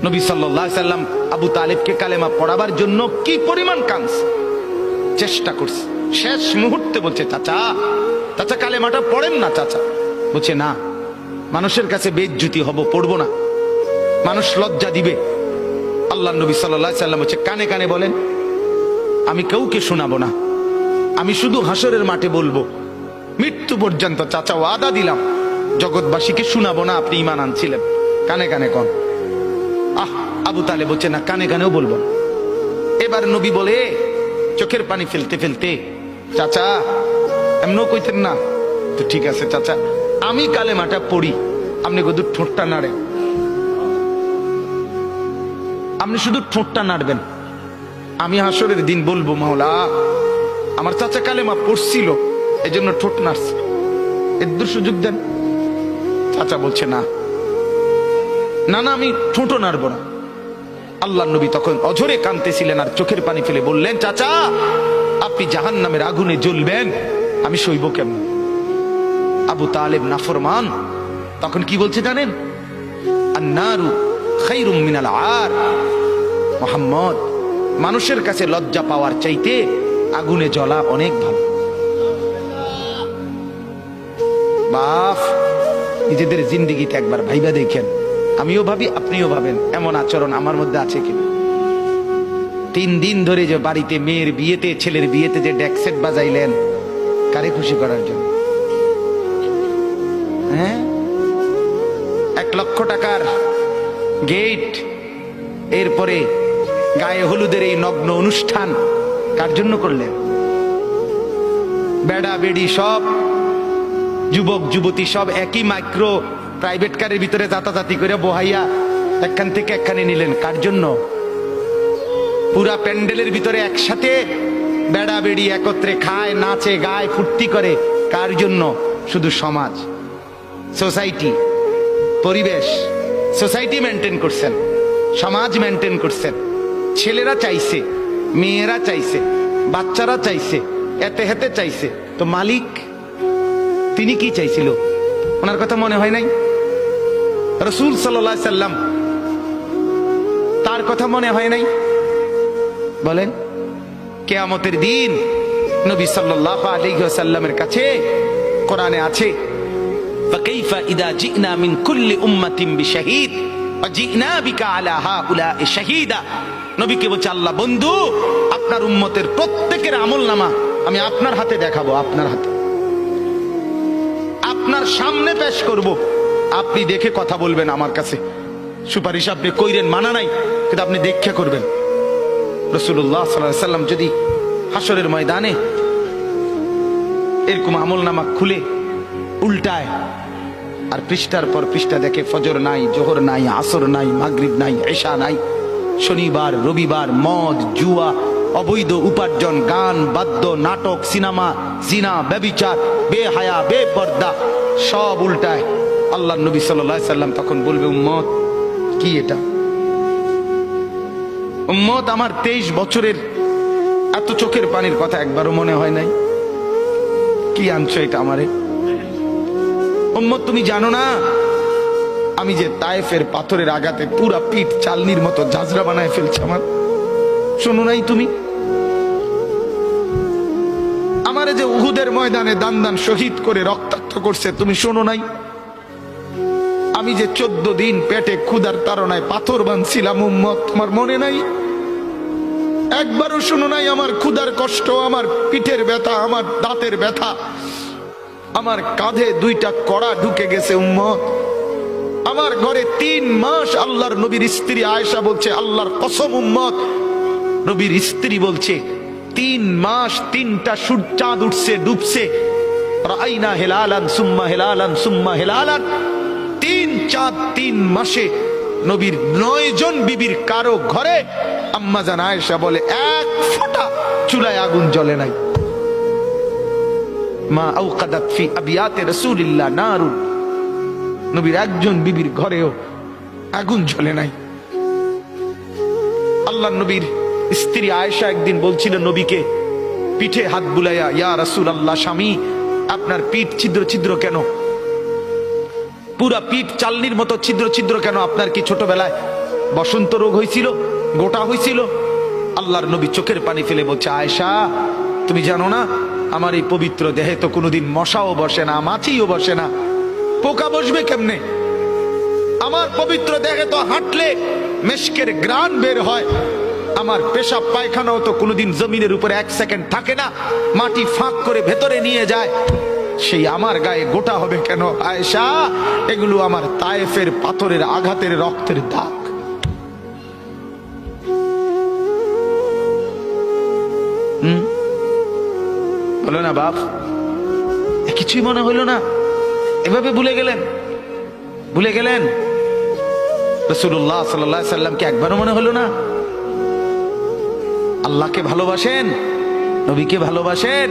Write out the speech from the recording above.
নবী সাল্লাল্লাহু আলাইহি সাল্লাম আবু তালেবকে কালেমা পড়াবার জন্য কি পরিমাণ কাঁদছে, চেষ্টা করছে। শেষ মুহূর্তে বলছে, চাচা চাচা কালেমাটা পড়েন না চাচা। বলছে না, মানুষের কাছে বেইজ্জতি হব, পড়বো না, মানুষ লজ্জা দিবে। আল্লাহ নবী সাল্লাল্লাহু আলাইহি সাল্লাম বলছে, কানে কানে বলেন, আমি কাউকে শোনাবো না, আমি শুধু হাসরের মাঠে বলবো, মৃত্যু পর্যন্ত চাচা ওয়াদা দিলাম জগৎবাসীকে শোনাবো না আপনি ঈমান আনছিলেন, কানে কানে কন। আবু তালেব বলছে না, কানে কানেও বলবো। এবার নবী বলে চোখের পানি ফেলতে ফেলতে, চাচা এমনও কইতেন না তো, ঠিক আছে চাচা, আমি কালেমাটা পড়ি, আপনি শুধু ঠোঁটটা নাড়েন, আপনি শুধু ঠোঁটটা নাড়বেন, আমি হাসরের দিন বলবো মাওলা আমার চাচা কালেমা পড়ছিল এই জন্য ঠোঁট নাড়ছে, এর সুযোগ দেন। চাচা বলছে না না না, আমি ঠোঁটও নাড়বো না। আল্লাহ নবী তখন অঝরে কাঁদতেছিলেন আর চোখের পানি ফেলে বললেন, চাচা আপনি জাহান্নামের আগুনে জ্বলবেন, আমি সইব কেমন? আবু তালেব নাফরমান তখন কি বলছে জানেন? আন্নারু খায়রুম মিনাল আর। মুহাম্মদ, মানুষের কাছে লজ্জা পাওয়ার চাইতে আগুনে জ্বলা অনেক ভালো। বাপ, নিজেদের জিন্দেগিতে একবার ভাইবা দেখেন, আমিও ভাবি আপনিও ভাবেন এমন আচরণ আমার মধ্যে আছে কিনা। 3 দিন ধরে যে বাড়িতে মেয়ের বিয়েতে ছেলের বিয়েতে যে ডেকসেট বাজাইলেন, কারে খুশি করার জন্য? হ্যাঁ, 1 লক্ষ টাকার গেট, এরপরে গায়ে হলুদের এই নগ্ন অনুষ্ঠান কার জন্য করলেন? বেড়া বেড়ি সব যুবক যুবতী সব একই মাইক্রো প্রাইভেট কারের ভিতরে যাতাযাতি করে বহাইয়া একখান থেকে একখানে নিলেন, কার জন্য? পুরা প্যান্ডেলের ভিতরে একসাথে বেড়া বেড়ি একত্রে খায়, নাচে, গায়, ফুর্তি করে, কার জন্য? শুধু সমাজ, সোসাইটি, পরিবেশ, সোসাইটি মেনটেন করছেন, সমাজ মেনটেন করছেন। ছেলেরা চাইছে, মেয়েরা চাইছে, বাচ্চারা চাইছে, এতে হেতে চাইছে, তো মালিক তিনি কি চাইছিল? ওনার কথা মনে হয় নাই? রাসূল সাল্লাল্লাহু আলাইহি সাল্লাম, তার কথা মনে হয় নাই? বলেন, কিয়ামতের দিন নবী সাল্লাল্লাহু আলাইহি ওয়াসাল্লামের কাছে কোরআনে আছে, ফাকাইফা ইদা জিনা মিন কুল্লি উম্মাতিন বিশাহিদ ওয়া জিনা বিকা আলা হাউলা'i শাহীদা। নবীকে বলছে আল্লাহ, বন্ধু আপনার উম্মতের প্রত্যেকের আমলনামা আমি আপনার হাতে দেখাবো, আপনার হাতে, আপনার সামনে পেশ করব, আপনি দেখে কথা বলবেন। আমার কাছে সুপারিশ আপনি কইরেন, মানা নাই, কিন্তু আপনি দেখে করবেন। রাসূলুল্লাহ সাল্লাল্লাহু আলাইহি ওয়াসাল্লাম যদি হাসরের ময়দানে এরকম আমলনামা খুলে উল্টায় আর পৃষ্ঠার পর পৃষ্ঠা দেখে ফজর নাই, জোহর নাই, আসর নাই, মাগরিব নাই, ইশা নাই, শনিবার রবিবার, মদ জুয়া, অবৈধ উপার্জন, গান বাদ্য, নাটক, সিনেমা, জিনা, ব্যভিচার, বেহায়া, বেপর্দা সব উল্টায়। আল্লাহ নবী সাল্লাল্লাহু আলাইহি সাল্লাম তখন বলবে, উম্মত কি এটা? উম্মত, আমার 23 বছরের এত চোখের পানির কথা একবারও মনে হয় নাই? কি আনছো এটা আমারে? উম্মত, তুমি জানো না আমি যে তায়েফের পাথরের আঘাতে পুরা পিঠ চালনির মতো ঝাঁঝরা বানায় ফেলছে আমার? শোনো নাই তুমি? আমারে যে উহুদের ময়দানে দান দান শহীদ করে রক্তাক্ত করছে, তুমি শোনো নাই? আমি যে 14 দিন পেটে ক্ষুধার তাড়নায় পাথর বাঁধছিলাম, উম্মত তোমার মনে নাই? একবারও শোনো নাই আমার ক্ষুধার কষ্ট, আমার পিঠের ব্যথা, আমার দাঁতের ব্যথা, আমার কাঁধে 2টা কড়া ঢুকে গেছে? উম্মত, আমার ঘরে 3 মাস আল্লাহর নবীর স্ত্রী আয়েশা বলছে, আল্লাহর কসম উম্মত, নবীর স্ত্রী বলছে 3 মাস 3টা চাঁদ উঠছে ডুবছে, রাআইনা হিলালান সুম্মা হিলালান সুম্মা হিলালান, 3 চাঁদ 3 মাসে নবীর 9 জন বিবির কারো ঘরে আম্মা জান আয়েশা বলে 1 ফোঁটা চুলায় আগুন জ্বলে নাই। মা আওকাদাত ফি আবিয়াতে রাসূলিল্লাহ নারুন, নবীর একজন বিবির ঘরেও আগুন জ্বলে নাই। আল্লাহ নবীর স্ত্রী আয়েশা একদিন বলছিল নবীকে, পিঠে হাত বুলাইয়া, ইয়া রাসূলুল্লাহ, স্বামী আপনার পিঠ ছিদ্র ছিদ্র কেন? পুরা পিঠ চালনির মতো ছিদ্র ছিদ্র কেন? আপনার কি ছোটবেলায় বসন্ত রোগ হয়েছিল, গোটা হয়েছিল। আল্লাহর নবী চোখের পানি ফেলে বলছে, আয়েশা তুমি জানো না আমার এই পবিত্র দেহে তো কোনোদিন মশাও বসে না, মাছিও বসে না, পোকা বসবে কেমনে? আমার পবিত্র দেহে তো হাঁটলে মেশকের গ্রান বের হয়, আমার পেশাব পায়খানাও তো কোনোদিন জমিনের উপরে 1 সেকেন্ড থাকে না, মাটি ফাঁক করে ভেতরে নিয়ে যায়, সেই আমার গায়ে গোটা হবে কেন? আয়েশা এগুলো আমার তায়েফের পাথরের আঘাতের রক্তের দাগ। বলো না বাপ, কিছুই মনে হইল না? এভাবে ভুলে গেলেন, ভুলে গেলেন? রাসূলুল্লাহ সাল্লাল্লাহু আলাইহি সাল্লামকে একবারও মনে হলো না? আল্লাহকে ভালোবাসেন, নবীকে ভালোবাসেন,